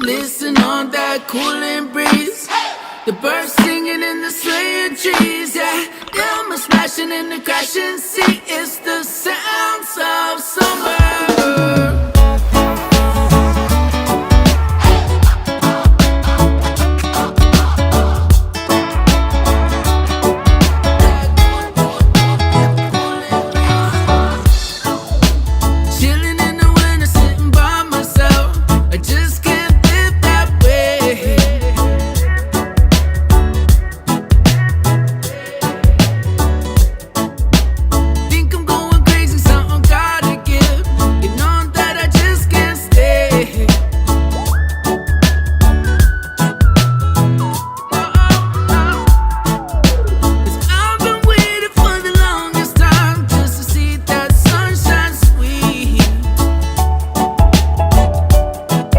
Listen on that cooling breeze. The birds singing in the swaying trees. Yeah, them are smashing in the crashing sea. It's the sounds of summer. Chilling in the winter, sitting by myself. I just